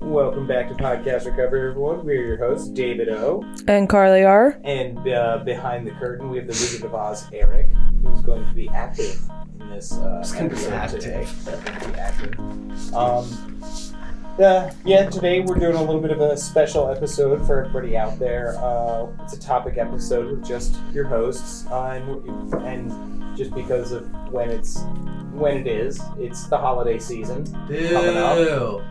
Welcome back to Podcast Recovery, everyone. We're your hosts, David O. And Carly R. And behind the curtain, we have the Wizard of Oz, Eric, who's going to be active in this episode today. Today we're doing a little bit of a special episode for everybody out there. It's a topic episode with just your hosts, and just because of when it is, it's the holiday season coming up.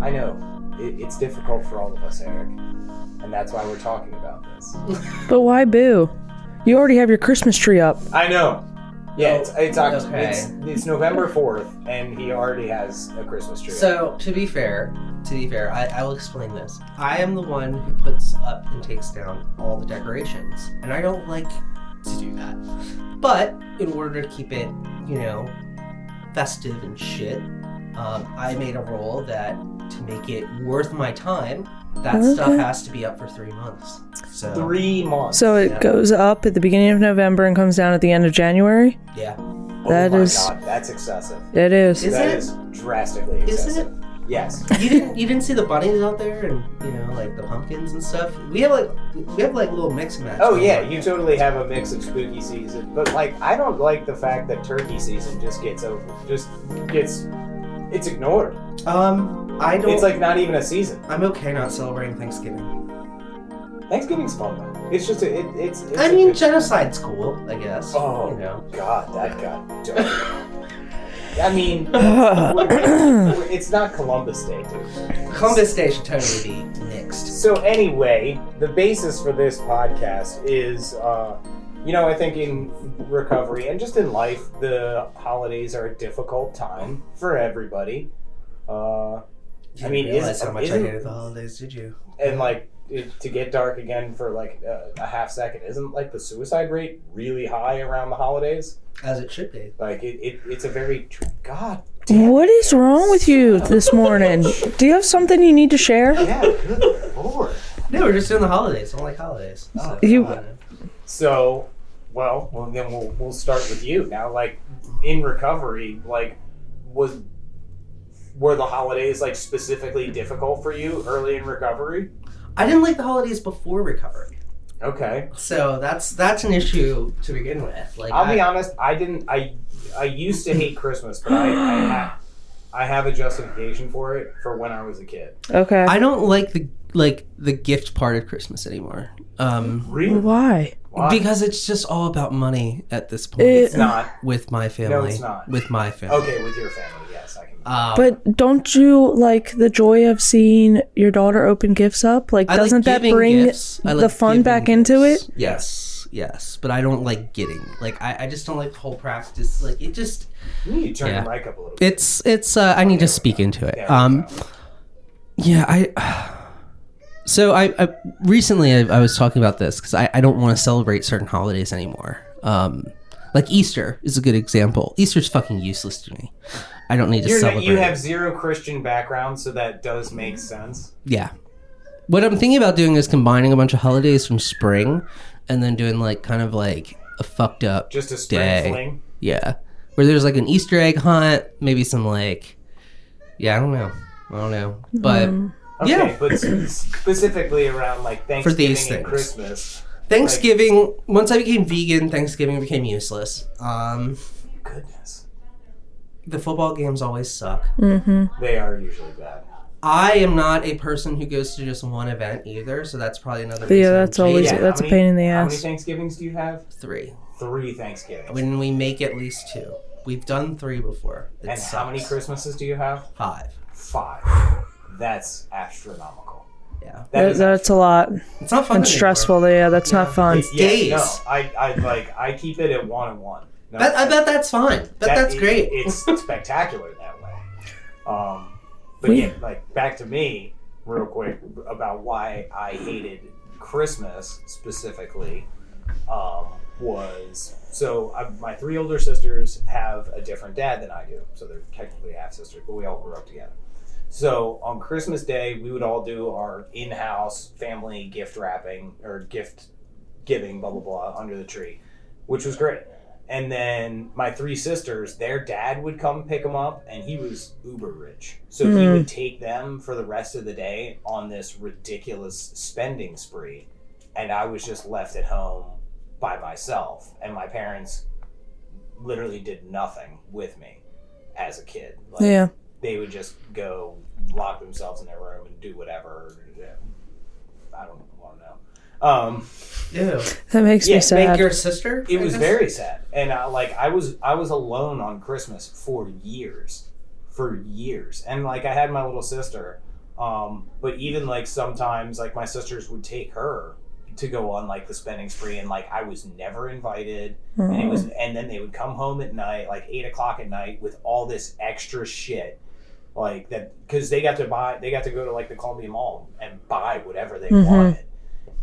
I know. It's difficult for all of us, Eric. And that's why we're talking about this. But why boo? You already have your Christmas tree up. I know. Yeah, it's November 4th, and he already has a Christmas tree. So, to be fair, I will explain this. I am the one who puts up and takes down all the decorations. And I don't like to do that. But, in order to keep it, festive and shit, I made a rule that to make it worth my time, that stuff has to be up for 3 months. So 3 months. So it goes up at the beginning of November and comes down at the end of January? Yeah. God, that's excessive. It is. That is drastically excessive. Is it? Yes. You didn't see the bunnies out there and like the pumpkins and stuff? We have little mix and match. Oh yeah, you totally have a mix of spooky season, but I don't like the fact that turkey season just gets it's ignored. I don't. It's not even a season. I'm okay not celebrating Thanksgiving. Thanksgiving's fun though. It's just genocide's cool, I guess. Oh God, that got dark. I mean, it's not Columbus Day, dude. Columbus Day should totally be nixed. So anyway, the basis for this podcast is, I think in recovery and just in life, the holidays are a difficult time for everybody. You didn't realize how much I hated the holidays, did you? And to get dark again for a half second, isn't the suicide rate really high around the holidays? As it should be. It's a very God damn. What is wrong with you this morning? Do you have something you need to share? Yeah, good Lord. No, we're just doing the holidays. I don't like holidays. So, well, then we'll start with you now. In recovery, were the holidays specifically difficult for you early in recovery? I didn't like the holidays before recovery. Okay. So that's an issue to begin with. I'll be honest, I didn't. I used to hate Christmas, but I have a justification for it for when I was a kid. Okay. I don't like the gift part of Christmas anymore. Really? Why? Because it's just all about money at this point. It's not. With my family. No, it's not. With my family. Okay, with your family, yes, I can. But don't you like the joy of seeing your daughter open gifts up? Doesn't that bring the fun back into it? Yes. But I don't like getting. I just don't like the whole practice. It just. You need to turn your mic up a little bit. It's. I need to speak into it. So I recently I was talking about this because I don't want to celebrate certain holidays anymore. Easter is a good example. Easter's fucking useless to me. I don't need to celebrate. You have zero Christian background, so that does make sense. Yeah. What I'm thinking about doing is combining a bunch of holidays from spring and then doing a fucked up just a spring day. Fling? Yeah. Where there's an Easter egg hunt, maybe some I don't know. But okay, yeah. But specifically around Thanksgiving and Christmas. Thanksgiving, once I became vegan, Thanksgiving became useless. Goodness. The football games always suck. Mm-hmm. They are usually bad. I am not a person who goes to just one event either, so that's probably another reason. Yeah, that's always that's a pain in the ass. How many Thanksgivings do you have? 3. 3 Thanksgivings. When we make at least 2. We've done 3 before. And how many Christmases do you have? 5. 5. That's astronomical. Yeah. That's a lot. It's not fun. And stressful. Yeah, that's not fun. Days. No, I keep it at 1 and 1. No, I bet that's fine. That's great. It's spectacular that way. But back to me real quick about why I hated Christmas specifically. My 3 older sisters have a different dad than I do, so they're technically half sisters, but we all grew up together. So on Christmas Day, we would all do our in-house family gift wrapping or gift giving, blah, blah, blah, under the tree, which was great. And then my 3 sisters, their dad would come pick them up, and he was uber rich. So he would take them for the rest of the day on this ridiculous spending spree. And I was just left at home by myself. And my parents literally did nothing with me as a kid. Like, they would just go lock themselves in their room and do whatever. I don't want to know. Ew. That makes me sad. Make your sister? It was very sad, and I was alone on Christmas for years, and like I had my little sister, but even like sometimes like my sisters would take her to go on like the spending spree, and like I was never invited, and then they would come home at night, like 8:00 at night, with all this extra shit, like that, because they got to go to like the Columbia Mall and buy whatever they wanted.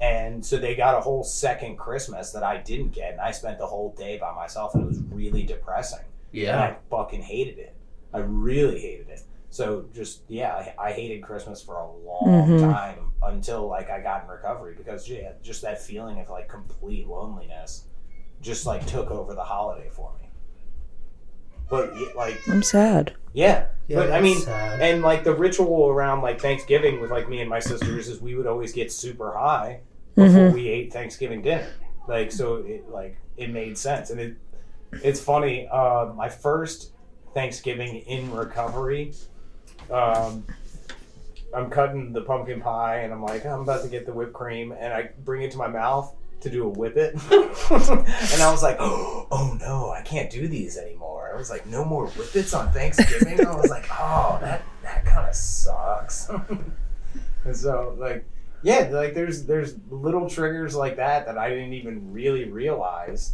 And so they got a whole second Christmas that I didn't get, and I spent the whole day by myself, and it was really depressing. Yeah. And I fucking hated it. I really hated it. So just, I hated Christmas for a long time until like I got in recovery, because just that feeling of like complete loneliness just like took over the holiday for me. But like, I'm sad. Yeah, but I mean, sad. And like the ritual around like Thanksgiving with like me and my sisters is we would always get super high before we ate Thanksgiving dinner. Like, so it made sense. And it's funny, my first Thanksgiving in recovery, I'm cutting the pumpkin pie and I'm like, I'm about to get the whipped cream, and I bring it to my mouth to do a whippet. And I was like, oh no, I can't do these anymore. I was like, no more whippets on Thanksgiving. I was like, oh, that kind of sucks. And so like, like there's little triggers like that I didn't even really realize,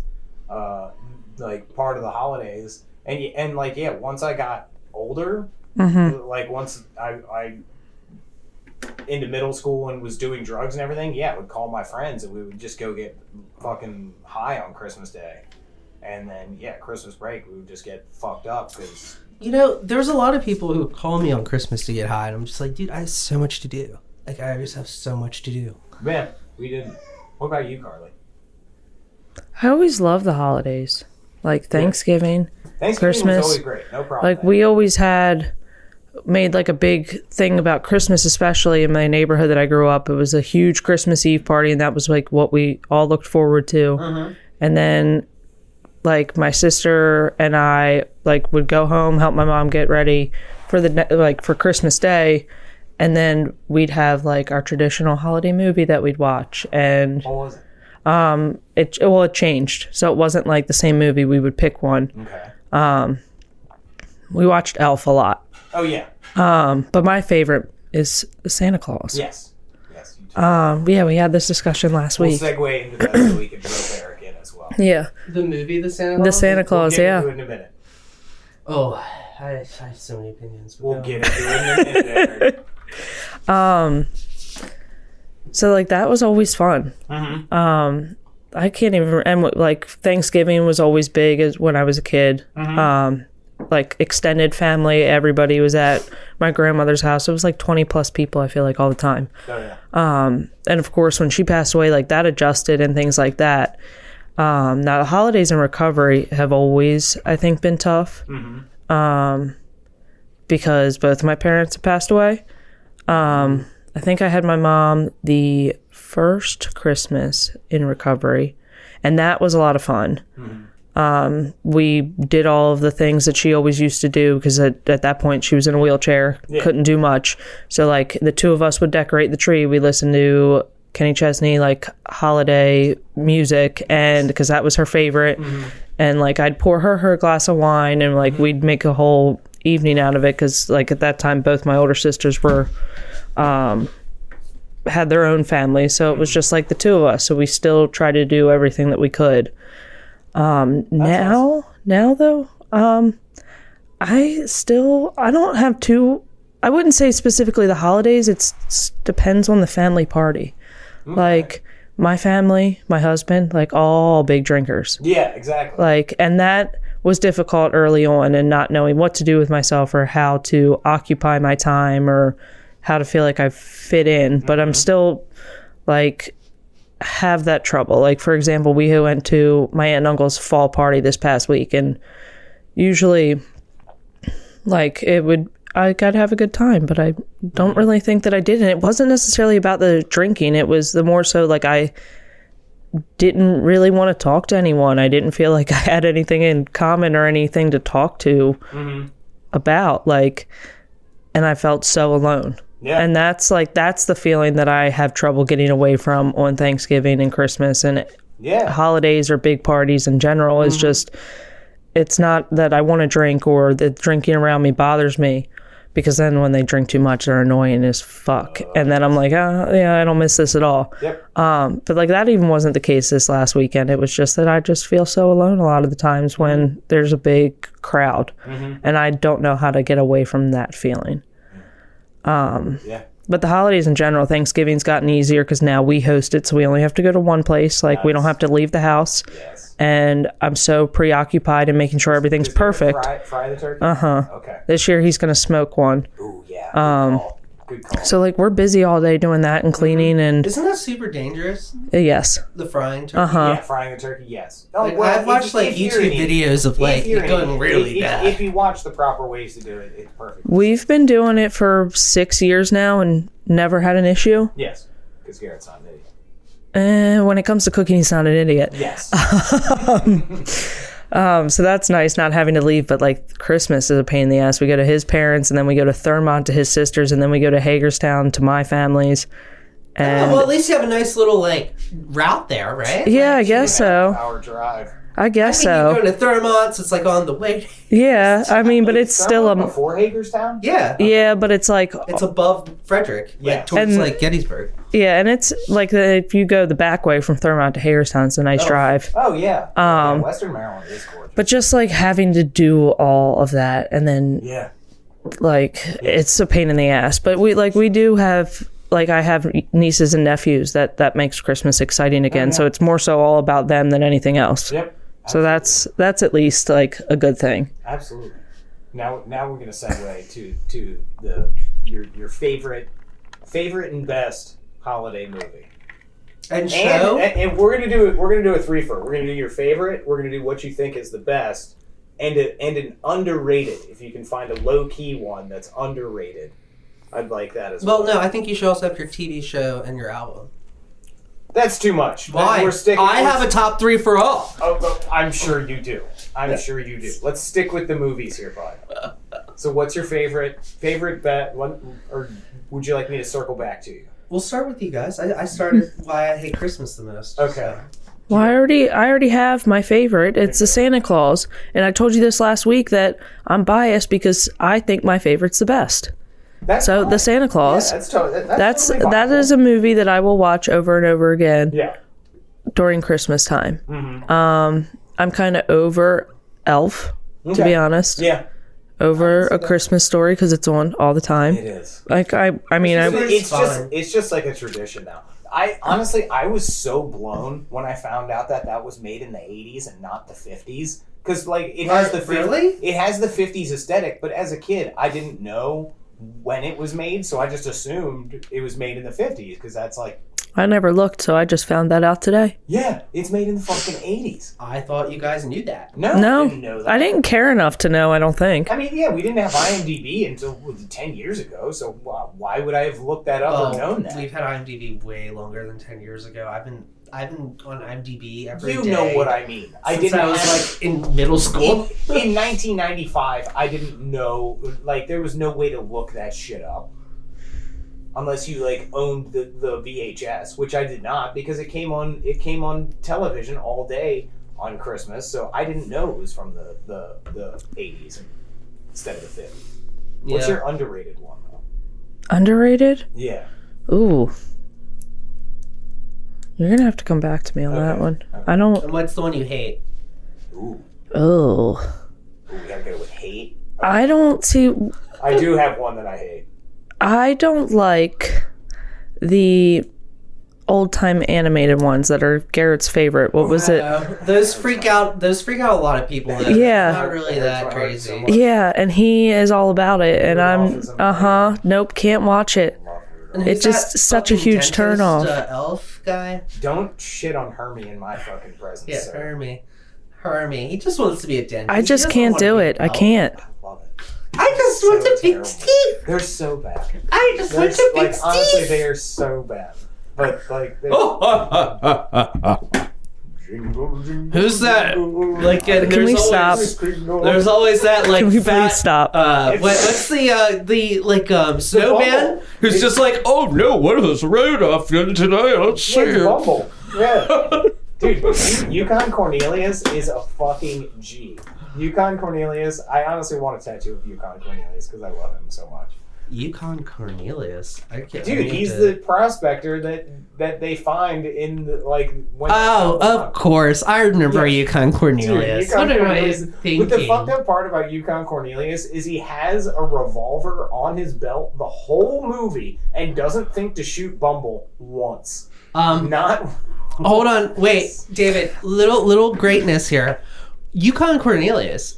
like part of the holidays. And like, once I got older, like once I into middle school and was doing drugs and everything, I would call my friends and we would just go get fucking high on Christmas Day. And then, Christmas break, we would just get fucked up because... You know, there's a lot of people who call me on Christmas to get high, and I'm just like, dude, I have so much to do. Like, I just have so much to do. Man, we didn't... What about you, Carly? I always love the holidays. Like Thanksgiving, Christmas. Was always great. No problem. Like, we always made like a big thing about Christmas, especially in my neighborhood that I grew up. It was a huge Christmas Eve party, and that was like what we all looked forward to. And then like my sister and I like would go home, help my mom get ready for for Christmas Day, and then we'd have like our traditional holiday movie that we'd watch. And what was it? It changed, so it wasn't like the same movie. We would pick one. Okay. We watched Elf a lot. Oh yeah. But my favorite is Santa Claus. Yes. You too. We had this discussion last week. We'll segue into that so we can rope Eric in as well. Yeah. The movie, The Santa Claus? The Santa Claus, we'll get into it in a minute. Oh, I have so many opinions. We'll get into it in a minute, Eric. So like that was always fun. I can't even. And like Thanksgiving was always big as when I was a kid. Like extended family, everybody was at my grandmother's house. It was like 20 plus people, I feel like, all the time. Oh, yeah. And of course, when she passed away, like that adjusted and things like that. Now the holidays in recovery have always, I think, been tough. Because both of my parents have passed away. I think I had my mom the first Christmas in recovery, and that was a lot of fun. We did all of the things that she always used to do because at that point she was in a wheelchair, couldn't do much. So like the two of us would decorate the tree. We listened to Kenny Chesney, like holiday music, and because that was her favorite. And like I'd pour her a glass of wine, and like we'd make a whole evening out of it because like at that time both my older sisters were had their own family, so it was just like the two of us. So we still tried to do everything that we could. Now though, I don't have I wouldn't say specifically the holidays. It depends on the family party. Like my family, my husband, like all big drinkers. Yeah, exactly. Like, and that was difficult early on, and not knowing what to do with myself or how to occupy my time or how to feel like I fit in. But I'm still like have that trouble. Like, for example, we went to my aunt and uncle's fall party this past week, and usually, like, I got to have a good time, but I don't really think that I did. And it wasn't necessarily about the drinking. It was the more so, like, I didn't really want to talk to anyone. I didn't feel like I had anything in common or anything to talk to about, like, and I felt so alone. Yeah. And that's the feeling that I have trouble getting away from on Thanksgiving and Christmas and holidays or big parties in general. Is just, it's not that I want to drink or the drinking around me bothers me, because then when they drink too much, they're annoying as fuck. And then I'm like, I don't miss this at all. Yep. But like, that even wasn't the case this last weekend. It was just that I just feel so alone a lot of the times when there's a big crowd, and I don't know how to get away from that feeling. But the holidays in general, Thanksgiving's gotten easier because now we host it, so we only have to go to one place. Like, we don't have to leave the house. Yes. And I'm so preoccupied in making sure everything's perfect. Fry the turkey? Okay. This year he's going to smoke one. Ooh, yeah. Good call. So, like, we're busy all day doing that and cleaning and... Isn't that super dangerous? Yes. The frying turkey? Yeah, frying the turkey, yes. Like, I've watched, like, YouTube videos of, like, it going really bad. If you watch the proper ways to do it, it's perfect. We've been doing it for 6 years now and never had an issue. Yes, because Garrett's not an idiot. When it comes to cooking, he's not an idiot. Yes. So that's nice, not having to leave. But like, Christmas is a pain in the ass. We go to his parents, and then we go to Thurmont to his sisters, and then we go to Hagerstown to my family's. And well, at least you have a nice little, like, route there, right? yeah, like, I guess so. Hour drive. I guess You so. go to Thurmont, so it's like on the way. Yeah, I mean, but it's still before Hagerstown. Yeah. Yeah, but it's like, It's above Frederick. Yeah. Like, towards, And- like, Gettysburg. yeah, and it's like if you go the back way from Thurmont to Hagerstown, it's a nice drive. Oh yeah. Western Maryland is gorgeous. But just like having to do all of that, and then like, it's a pain in the ass. But we do have, like, I have nieces and nephews that makes Christmas exciting again. So it's more so all about them than anything else. Yep. So that's at least like a good thing. Absolutely. Now we're gonna segue to your favorite and best holiday movie. And show? And we're gonna do a three-fer. We're gonna do your favorite. We're gonna do what you think is the best, and an underrated. If you can find a low-key one that's underrated, I'd like that as well. Well, no, I think you should also have your TV show and your album. That's too much. Why? I have a top 3 for all. Oh, I'm sure you do. Sure you do. Let's stick with the movies here, bud. So, what's your favorite bet? One, or would you like me to circle back to you? We'll start with you guys. I started why I hate Christmas the most. Okay. So. Well, I already have my favorite. It's the Santa Claus, and I told you this last week that I'm biased because I think my favorite's the best. That's So fine. the Santa Claus. Yeah, that's totally that is a movie that I will watch over and over again. Yeah. During Christmas time. Mm-hmm. I'm kind of over Elf, to be honest. Yeah. Over A Christmas Story because it's on all the time. It is. Like I mean, It's just like a tradition now. I was so blown when I found out that was made in the 80s and not the 50s, because like it has the Really? it has the 50s aesthetic, but as a kid I didn't know when it was made, so I just assumed it was made in the 50s because that's like, I never looked, so I just found that out today. yeah, it's made in the fucking 80s. I thought you guys knew that. No, I No, didn't know that. I didn't care enough to know. I don't think. I mean, yeah, we didn't have IMDb until 10 years ago, so why would I have looked that up or known that? We've had IMDb way longer than 10 years ago. I've been on IMDb every day. You know what I mean. Since I was like in middle school. In 1995, I didn't know, like, there was no way to look that shit up. Unless you like owned the VHS, which I did not, because it came on television all day on Christmas, so I didn't know it was from the 80s instead of the 50s. What's your underrated one though? Underrated? Yeah. Ooh. You're gonna have to come back to me on that one. Okay. I don't. And what's the one you hate? Ooh. Oh. We gotta go with hate. I don't see. I do have one that I hate. I don't like the old time animated ones that are Garrett's favorite. What was it? Those freak out a lot of people. Though. Yeah. Not really that crazy. Yeah, and he is all about it, and I'm nope, can't watch it. And It's who's just that such a fucking huge turn off. Elf. thief guy. Don't shit on Hermie in my fucking presence. Yeah, sir. Hermie. He just wants to be a dentist. I just can't do it. I can't. I love it. I just want to terrible. fix teeth. They're so bad. I just want to Like, fix honestly, teeth. they are so bad. But, like, they're... Who's that? Like, Can we stop? There's always that like Can we fat. please stop? What's the snowman who's just like, oh no, what is road off today? Let's see. Yeah, Bumble. Yeah. Dude, Yukon Cornelius is a fucking G. Yukon Cornelius, I honestly want a tattoo of Yukon Cornelius because I love him so much. Yukon Cornelius. I can't. Dude, he's the prospector that they find in the, like. When of course, I remember Yukon Cornelius. Dude, Yukon What am I Cornelius. thinking? But the fucked up part about Yukon Cornelius is he has a revolver on his belt the whole movie and doesn't think to shoot Bumble once. Not. Hold on, wait, David. Little greatness here. Yukon Cornelius,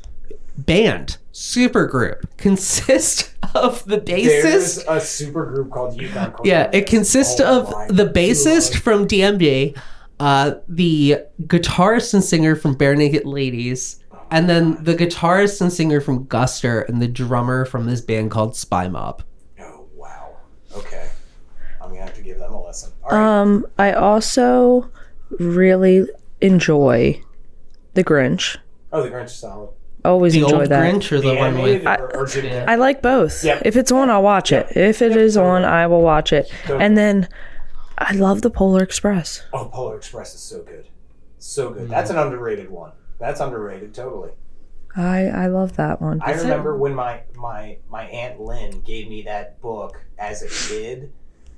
band, supergroup, consists of the bassist. There's a supergroup called Yukon Cornelius. Yeah, it consists of the bassist from DMB, the guitarist and singer from Bare Naked Ladies, and then the guitarist and singer from Guster, and the drummer from this band called Spy Mob. Oh, wow. Okay. I'm going to have to give them a listen. All right. I also really enjoy The Grinch. Oh, the Grinch is solid. Always The enjoy old that. Grinch or the one with... I like both. Yep. If it's on, I'll watch it. If it is on, I will watch it. Totally. And then I love the Polar Express. Oh, Polar Express is so good. So good. That's an underrated one. That's underrated, totally. I love that one. I remember when my Aunt Lynn gave me that book as a kid,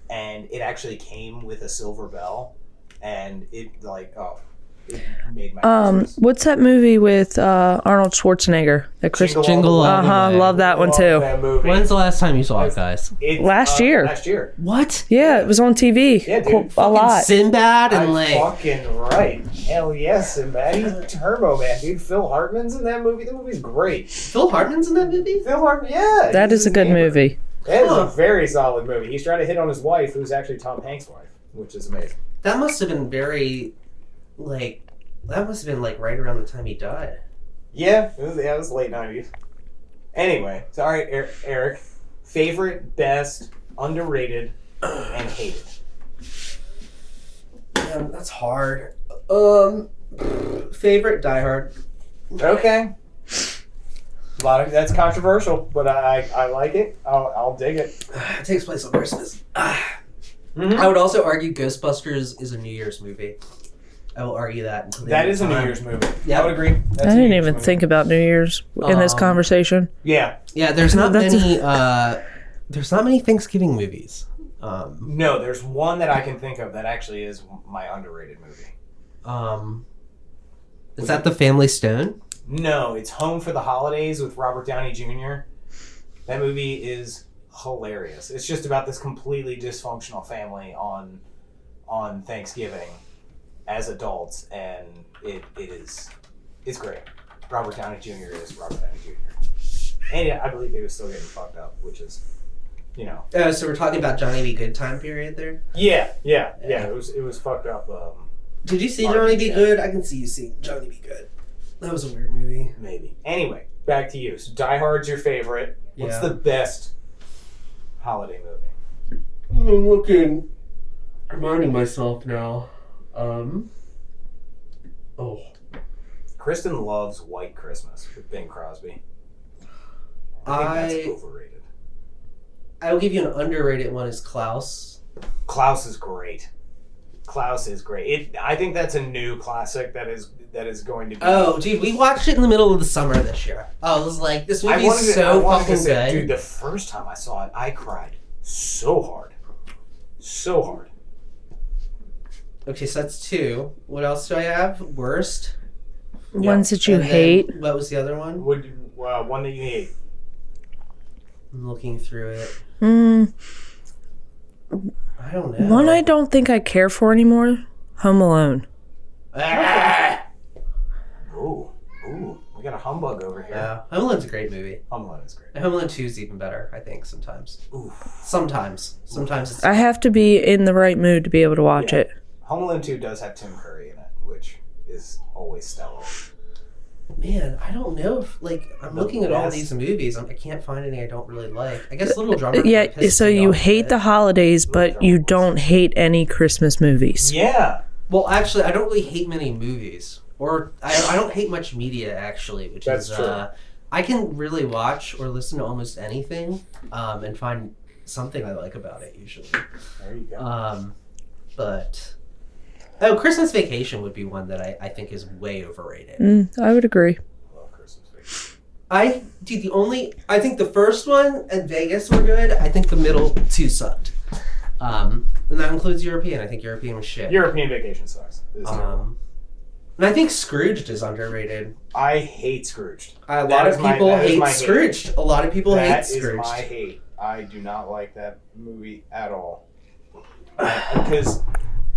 and it actually came with a silver bell, and it made my Christmas. What's that movie with Arnold Schwarzenegger? That Jingle All the Way. Love that one too. That movie. When's the last time you saw it, guys? Last year. Last year. What? Yeah, it was on TV. Yeah, dude. A lot. Sinbad and I'm fucking right. Hell yes, and he's Turbo Man, dude. Phil Hartman's in that movie. The movie's great. Phil Hartman's in that movie? Phil Hartman, yeah. That he's is a his good neighbor. movie. That is a very solid movie. He's trying to hit on his wife, who's actually Tom Hanks' wife, which is amazing. That must have been very, right around the time he died. Yeah, it was late 90s. Anyway, so all right, Eric, favorite, best, underrated, and hated. Man, that's hard. Favorite, Die Hard. Okay. That's controversial, but I like it. I'll dig it. It takes place on Christmas. Mm-hmm. I would also argue Ghostbusters is a New Year's movie. I will argue that. Until That is a New Year's movie. Yeah. I would agree. That's I a New didn't Year's even movie. think about New Year's in this conversation. Yeah. Yeah, there's not That's- many. There's not many Thanksgiving movies. No, there's one that I can think of that actually is my underrated movie. Is that The Family Stone? No, it's Home for the Holidays with Robert Downey Jr. That movie is hilarious. It's just about this completely dysfunctional family on Thanksgiving as adults, and it's great. Robert Downey Jr. is Robert Downey Jr. And I believe he was still getting fucked up, which is, So we're talking about Johnny B. Good time period there. Yeah. It was fucked up. Did you see Martin Johnny B. Sheen. Good? I can see you seeing Johnny B. Good. That was a weird movie. Maybe. Anyway, back to you. So Die Hard's your favorite. What's Yeah. the best holiday movie? I'm looking. Reminding myself now. Kristen loves White Christmas with Bing Crosby. I think that's overrated. I will give you an underrated one. Is Klaus? Klaus is great. I think that's a new classic that is going to be. Oh, dude, we watched it in the middle of the summer this year. Oh, it was like this movie is so fucking good. Dude, the first time I saw it, I cried so hard. Okay, so that's two. What else do I have? Worst. Ones that you And then hate. What was the other one? One that you hate. I'm looking through it. I don't know. One I don't think I care for anymore. Home Alone. Ooh, we got a humbug over here. Yeah, Home Alone's a great movie. Home Alone is great. Home Alone 2 is even better, I think, sometimes. Ooh. Sometimes it's... I have to be in the right mood to be able to watch it. Home Alone 2 does have Tim Curry in it, which is always stellar. Man, I don't know if, like, I'm looking at all these movies. I can't find any I don't really like. I guess Little Drummer. Yeah, so you hate the holidays, but you don't hate any Christmas movies. Yeah. Well, actually, I don't really hate many movies. Or, I don't hate much media, actually, which That's is, true. I can really watch or listen to almost anything, and find something I like about it, usually. There you go. But... Oh, Christmas Vacation would be one that I think is way overrated. I would agree. I love Christmas Vacation. I think the first one and Vegas were good. I think the middle two sucked. And that includes European. I think European was shit. European Vacation sucks. And I think Scrooged is underrated. I hate Scrooged. A lot of people hate Scrooged. A lot of people hate Scrooged. That is my hate. I do not like that movie at all. Because,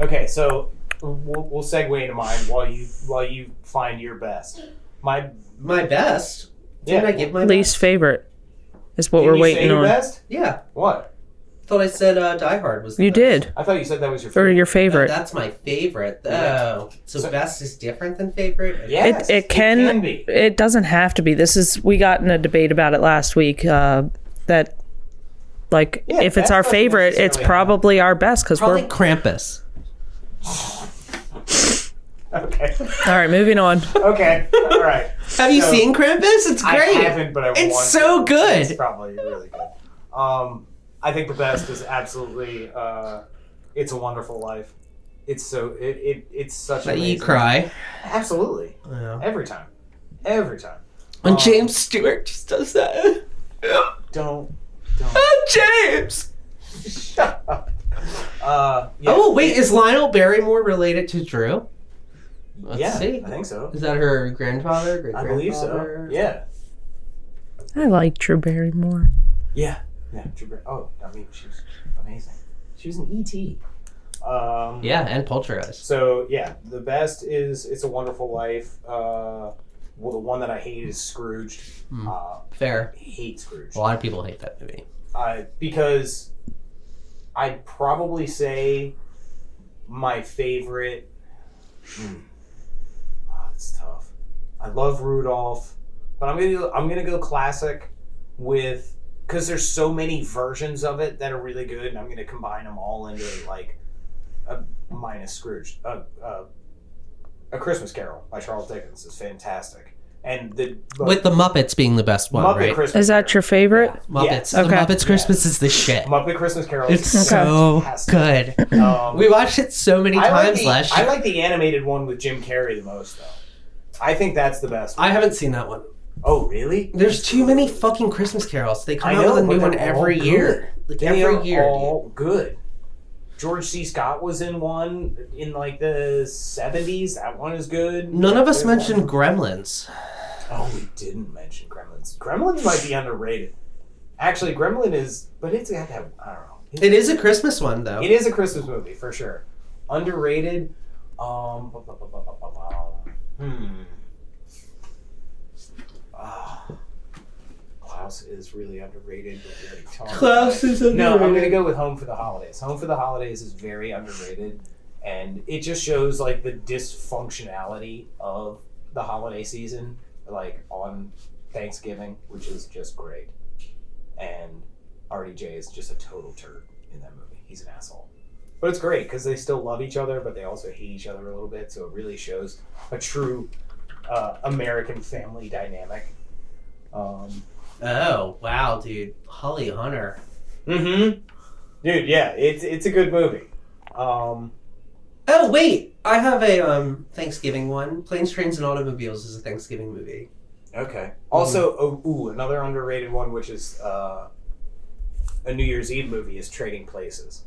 okay, so we'll segue into mine while you find your best. My best? Didn't I give my least favorite is what Did we're you waiting say your on. Best? Yeah. What? I thought I said Die Hard was the You best. did. I thought you said that was your Or favorite. your favorite. That's my favorite. Yeah. Oh. So best is different than favorite? Yes, it can be. It doesn't have to be. We got in a debate about it last week. That, like, Yeah, if it's best our doesn't favorite, it's necessarily probably our best because Probably we're Krampus. Okay. all right. Moving on. Okay. All right. Have you So, seen Krampus? It's great. I haven't, but I want It's so to. good. It's probably really good. I think the best is absolutely It's a Wonderful Life. It's so it's such That amazing. you cry. Absolutely. Yeah. Every time. Every time. When James Stewart just does that. Don't. James! Shut up. Yeah. Oh, wait, is Lionel Barrymore related to Drew? Let's see. I think so. Is that her grandfather? I believe so. Yeah. I like Drew Barrymore. Yeah. Oh, I mean, she was amazing. She was an E.T. Yeah, and Poltergeist. So, yeah, the best is It's a Wonderful Life. Well, the one that I hate is Scrooged. Fair. I hate Scrooged. A lot of people hate that movie. Because I'd probably say my favorite... it's tough. I love Rudolph, but I'm gonna go classic with... Because there's so many versions of it that are really good, and I'm going to combine them all into, like, minus Scrooge. A Christmas Carol by Charles Dickens is fantastic. And with the Muppets being the best one, Muppet right? Christmas Is that your favorite? Yeah. Muppets. Yeah. The Okay. Muppets Christmas is the shit. Muppet Christmas Carol It's is so fantastic. good. We We watched it so many times last I year. like the animated one with Jim Carrey the most, though. I think that's the best one. I haven't seen that one. Oh, really? There's too many fucking Christmas carols. They come I out know, with a new but one they're all every year. Like They are every year. all good. George C. Scott was in one in like the 70s. That one is good. None of us There's mentioned one- Gremlins. Oh, we didn't mention Gremlins. Gremlins might be underrated. Actually, Gremlin is, but it's got to have, I don't know. It is a Christmas one, though. It is a Christmas movie for sure. Underrated. Klaus is really underrated. But we already talked Klaus about it. is underrated. No, I'm gonna go with Home for the Holidays. Home for the Holidays is very underrated, and it just shows like the dysfunctionality of the holiday season, like on Thanksgiving, which is just great. And RDJ is just a total turd in that movie. He's an asshole. But it's great because they still love each other, but they also hate each other a little bit. So it really shows a true American family dynamic. Oh, wow, dude. Holly Hunter. Dude, yeah, it's a good movie. Oh, wait. I have a Thanksgiving one. Planes, Trains, and Automobiles is a Thanksgiving movie. Okay. Also, another underrated one, which is a New Year's Eve movie, is Trading Places.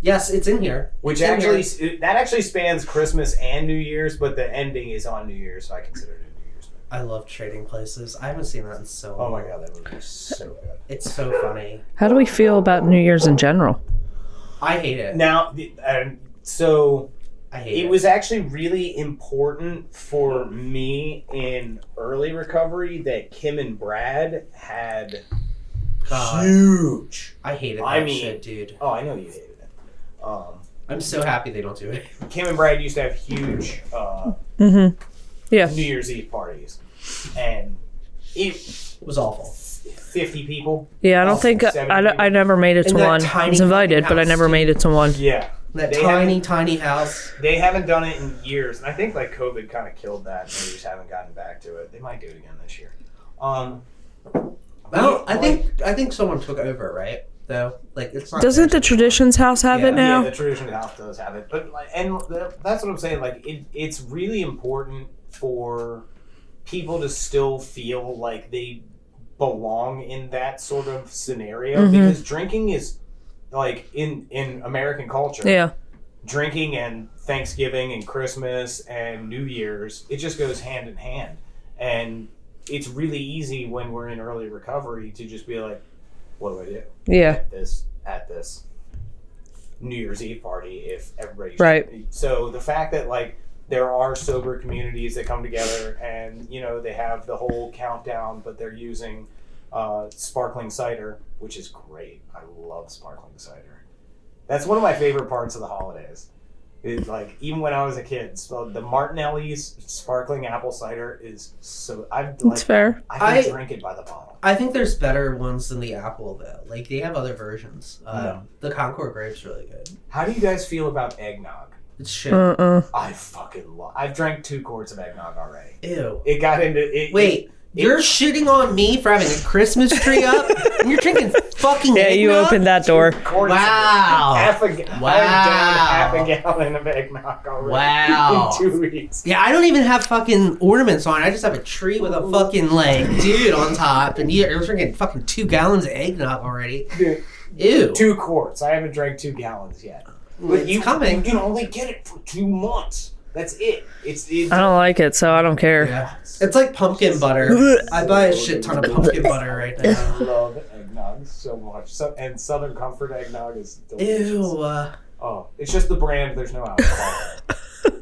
Yes, it's in here. Which It's in actually, here. that actually spans Christmas and New Year's, but the ending is on New Year's, so I consider it a New Year's movie. I love Trading Places. I haven't seen that in so long. Oh my god, that movie is so good. It's so funny. How do we feel about New Year's in general? I hate it. Now, so I hate it. it was actually really important for me in early recovery that Kim and Brad had God. huge. I hated that I mean- shit, dude. Oh, I know you hated it. I'm so happy they don't do it. Kim and Brad used to have huge Yeah. New Year's Eve parties, and it was awful. 50 people. Yeah, I don't think I never made it to that one. tiny I was invited, fucking but I house, never too. made it to one. Yeah. That They tiny house. They haven't done it in years, and I think like COVID kind of killed that. And they just haven't gotten back to it. They might do it again this year. I think someone took over, right? Though, like it's not. Doesn't the Traditions House have it now? Yeah, the Tradition House does have it, but that's what I'm saying. Like it's really important for people to still feel like they belong in that sort of scenario because drinking is like in American culture. Yeah. Drinking and Thanksgiving and Christmas and New Year's, it just goes hand in hand. And it's really easy when we're in early recovery to just be like, what do I do? Yeah. At this New Year's Eve party if everybody's right. So the fact that like there are sober communities that come together and they have the whole countdown, but they're using sparkling cider, which is great. I love sparkling cider. That's one of my favorite parts of the holidays. It's like even when I was a kid, so the Martinelli's sparkling apple cider is so. It's fair. I can drink it by the bottle. I think there's better ones than the apple though. Like they have other versions. The Concord grape's really good. How do you guys feel about eggnog? It's shit. I fucking love. I've drank 2 quarts of eggnog already. Ew. It got into it. Wait. You're shitting on me for having a Christmas tree up, and you're drinking fucking eggnog? You opened that door. Wow. I've down half a gallon of eggnog already. Wow. In 2 weeks. Yeah, I don't even have fucking ornaments on. I just have a tree with a fucking dude on top, and you're drinking fucking 2 gallons of eggnog already. Dude, ew. 2 quarts. I haven't drank 2 gallons yet. But It's coming. You can only get it for 2 months. That's it. It's I don't like it, so I don't care. Yeah. It's like pumpkin butter. I buy a shit ton of pumpkin butter right now. I love eggnog so much. And Southern Comfort eggnog is delicious. Ew. Oh, it's just the brand. There's no alcohol.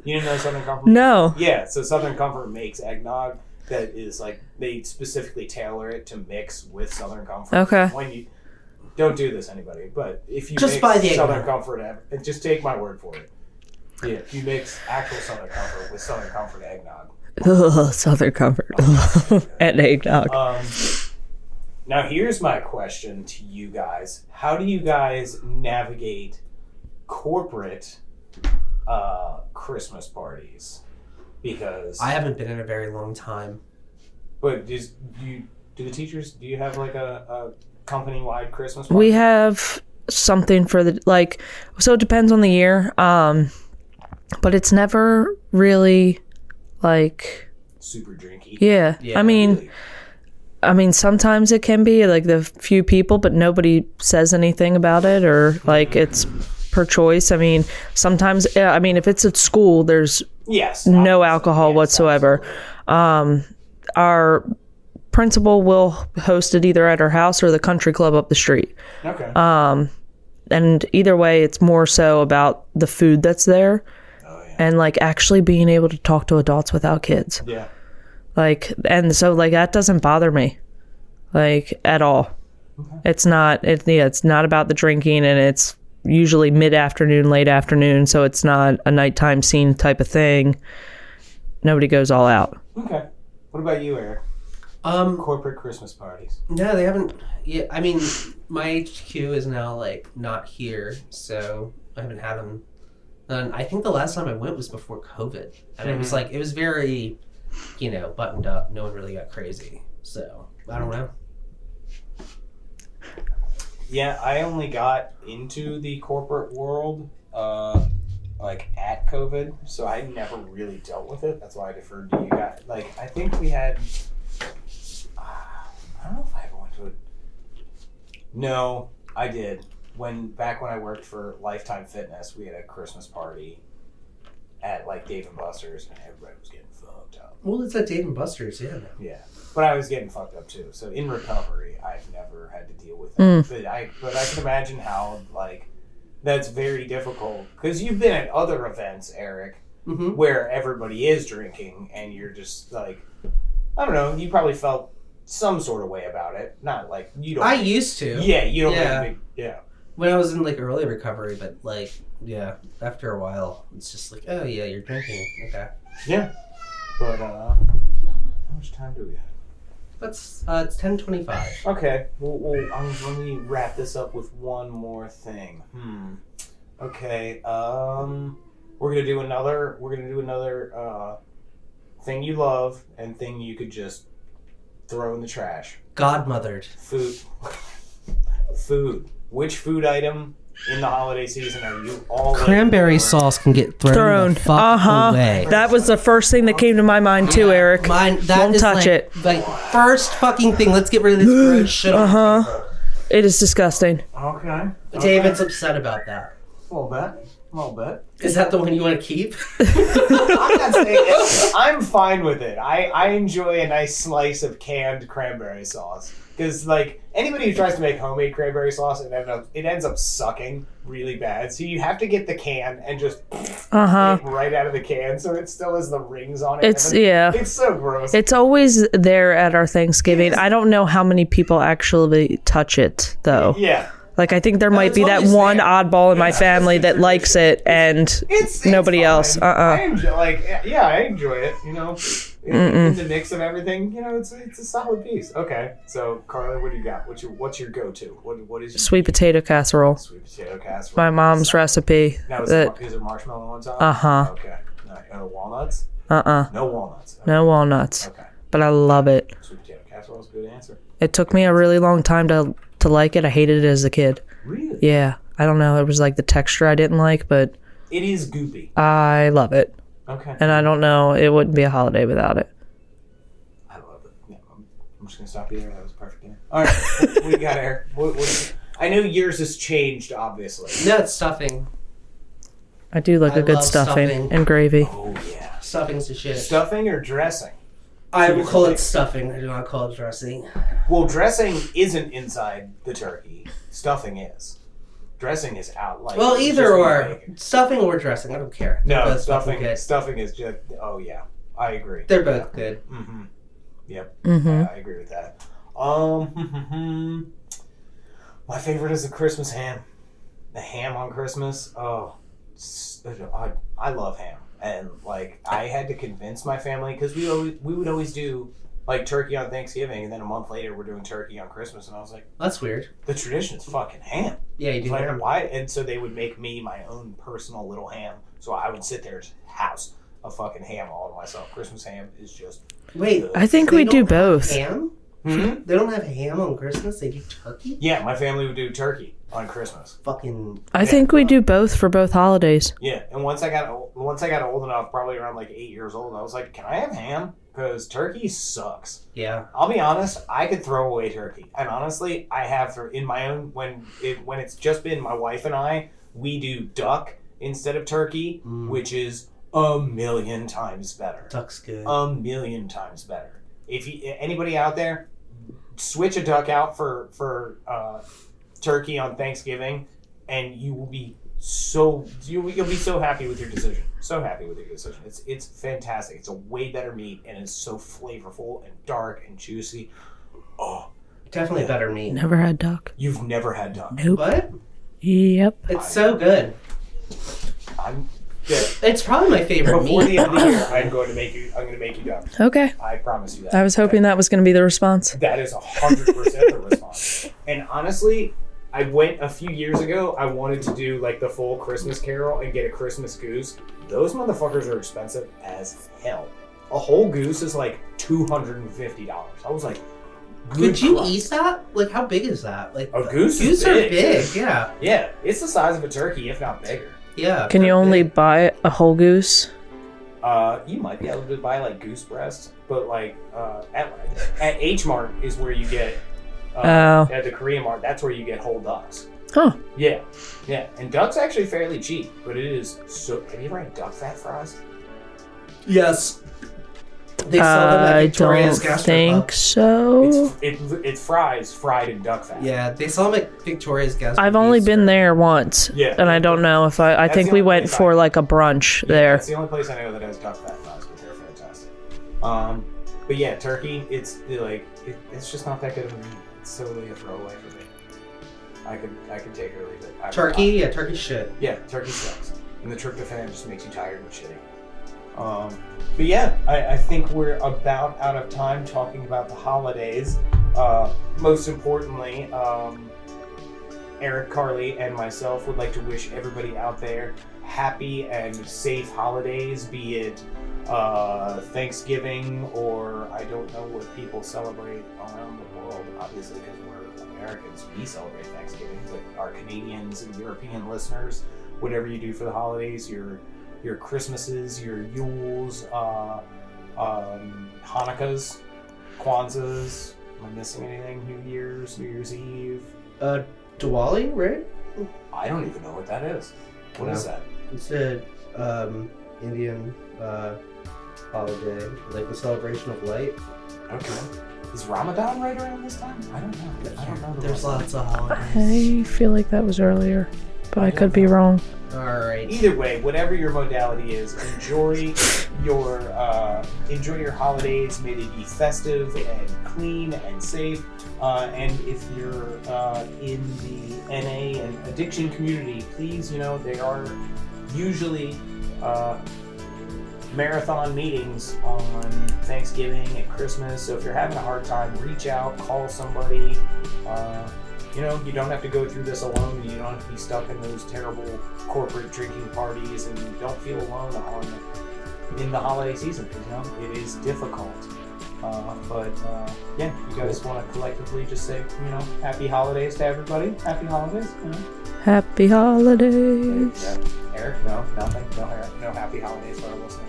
You didn't know Southern Comfort? No. Yeah, so Southern Comfort makes eggnog that is like they specifically tailor it to mix with Southern Comfort. Okay. When you don't do this, anybody, but if you just mix buy the Southern eggnog. Comfort, and just take my word for it. Yeah, if you mix actual Southern Comfort with Southern Comfort eggnog. Ugh, Southern Comfort. And eggnog. Now here's my question to you guys. How do you guys navigate corporate Christmas parties? Because I haven't been in a very long time. But do the teachers, do you have like a company-wide Christmas party? We have something for so it depends on the year. But it's never really like super drinky. Yeah. Yeah, I mean, sometimes it can be like the few people, but nobody says anything about it, or like it's per choice. I mean, sometimes, if it's at school, there's no alcohol whatsoever. Our principal will host it either at our house or the country club up the street. Okay. And either way, it's more so about the food that's there. And like actually being able to talk to adults without kids. Yeah. And so that doesn't bother me, at all. Okay. It's not about the drinking, and it's usually mid-afternoon, late afternoon, so it's not a nighttime scene type of thing. Nobody goes all out. Okay. What about you, Eric? Corporate Christmas parties. No, they haven't. Yeah, I mean, my HQ is now not here, so I haven't had them. And I think the last time I went was before COVID, and it was very, buttoned up. No one really got crazy, so I don't know. Yeah, I only got into the corporate world at COVID, so I never really dealt with it. That's why I deferred to you guys. I think we had. I don't know if I ever went to it. No, I did. Back when I worked for Lifetime Fitness, we had a Christmas party at Dave & Buster's, and everybody was getting fucked up. Well, it's at Dave & Buster's, yeah. Yeah, but I was getting fucked up too. So in recovery, I've never had to deal with it. But I can imagine how that's very difficult, because you've been at other events, Eric, where everybody is drinking, and you're just I don't know. You probably felt some sort of way about it. Not you don't. I used to. Yeah, you don't. Yeah. when I was in like early recovery, but like yeah, after a while, it's just like, oh yeah, you're drinking. Okay. Yeah. But how much time do we have? It's 10:25. Okay. Well, let me wrap this up with one more thing. Okay. We're gonna do another. Thing you love and thing you could just throw in the trash. Godmothered. Food. Which food item in the holiday season are you all Cranberry sauce can get thrown the fuck away. That was the first thing that came to my mind too, Eric. Mine. That Won't is touch like, it. Like first fucking thing. Let's get rid of this gross shit. It is disgusting. Okay. David's upset about that. A little bit. Is that the one you want to keep? I'm not saying it. I'm fine with it. I enjoy a nice slice of canned cranberry sauce. Because, like, anybody who tries to make homemade cranberry sauce, it ends up sucking really bad. So you have to get the can and just it right out of the can so it still has the rings on it. It's so gross. It's always there at our Thanksgiving. I don't know how many people actually touch it, though. Yeah. Like, I think there might be that one oddball in my family that likes it and it's nobody fine. else. I enjoy, I enjoy it, you know. In the mix of everything, you know, it's a solid piece. Okay, so Carla, what do you got? What's your go-to? What is your sweet potato casserole? Sweet potato casserole. My mom's recipe. Now, is there marshmallow on top? Okay. Walnuts? No walnuts. Okay. No walnuts. Okay. But I love it. Sweet potato casserole is a good answer. It took me a really long time to like it. I hated it as a kid. Really? Yeah. I don't know. It was like the texture I didn't like, but it is goopy. I love it. Okay. And I don't know. It wouldn't be a holiday without it. I love it. Yeah, I'm just gonna stop you there. That was perfect. All right. What do you got, Eric? I know yours has changed, obviously. No, it's stuffing. I do like a good stuffing and gravy. Oh yeah. Stuffing's the shit. Stuffing or dressing? I will call it stuffing. I do not call it dressing. Well, dressing isn't inside the turkey. Stuffing is. Dressing is out. Like, well, either or. Stuffing or dressing. I don't care. No, stuffing is just... Oh, yeah. I agree. They're both good. Mm-hmm. Yep. Mm-hmm. I agree with that. My favorite is the Christmas ham. The ham on Christmas. Oh, I love ham. And, like, I had to convince my family, because we would always do, like, turkey on Thanksgiving, and then a month later we're doing turkey on Christmas, and I was like... That's weird. The tradition is fucking ham. Yeah, you do like, ham. Why? And so they would make me my own personal little ham, so I would sit there and just house a fucking ham all to myself. Christmas ham is just... Wait, good. I think we do both. Ham? Mm-hmm. They don't have ham on Christmas? They do turkey? Yeah, my family would do turkey on Christmas. Fucking... I think we do both for both holidays. Yeah, and once I got old enough, probably around like 8 years old, I was like, can I have ham? Because turkey sucks. Yeah. I'll be honest, I could throw away turkey. And honestly, I have in my own, when it's just been my wife and I, we do duck instead of turkey, which is a million times better. Duck's good. A million times better. If anybody out there, switch a duck out for turkey on Thanksgiving, and you'll be so happy with your decision. So happy with your decision. It's fantastic. It's a way better meat, and it's so flavorful and dark and juicy. Oh, definitely better meat. Never had duck. You've never had duck? Nope. What? Yep. It's so good. I'm good. It's probably my favorite Before meat. the end of the year, I'm going to make you duck. Okay. I promise you that. I was hoping that was going to be the response. That is 100% the response. And honestly, I went a few years ago, I wanted to do like the full Christmas Carol and get a Christmas goose. Those motherfuckers are expensive as hell. A whole goose is like $250. I was like, could you eat that? Like, how big is that? Like, a goose is big. are big, yeah. Yeah, it's the size of a turkey, if not bigger. Yeah. Can you only buy a whole goose? You might be able to buy like goose breasts, but like at H Mart is where you get at the Korean Mart. That's where you get whole ducks. Huh. Yeah, and duck's actually fairly cheap, but it is so. Have you ever had duck fat fries? Yes. They sell them at Victoria's I don't think so. It's fries fried in duck fat. Yeah, they sell them at Victoria's Gastro. I've only been there once. Yeah. And I don't know if I think we went for like a brunch there. That's the only place I know that has duck fat fries, but they're fantastic. But yeah, turkey, it's like it's just not that good of a meat. It's totally a throwaway for me. I could take it or leave it. Turkey? Yeah, turkey shit. Yeah, turkey sucks. And the tryptophan just makes you tired and shitty. But yeah, I think we're about out of time talking about the holidays. Most importantly, Eric, Carly, and myself would like to wish everybody out there happy and safe holidays, be it Thanksgiving or I don't know what people celebrate around the world. Obviously, because we're Americans, we celebrate Thanksgiving, but our Canadians and European listeners, whatever you do for the holidays, your Christmases, your Yules, Hanukkahs, Kwanzas, am I missing anything? New Year's Eve? Diwali, right? I don't even know what that is. What is that? It's a Indian holiday, like the celebration of light. Okay. Is Ramadan right around this time? I don't know. There's lots of holidays. I feel like that was earlier, but I could be wrong. Alright. Either way, whatever your modality is, enjoy your holidays. May they be festive and clean and safe. And if you're in the NA and addiction community, please, they are usually marathon meetings on Thanksgiving and Christmas. So if you're having a hard time, reach out, call somebody. You don't have to go through this alone. You don't have to be stuck in those terrible corporate drinking parties, and you don't feel alone in the holiday season because it is difficult. Yeah, you guys want to collectively just say, happy holidays to everybody. Happy holidays. Happy holidays. Yeah. Eric, no, nothing. No happy holidays for our listeners.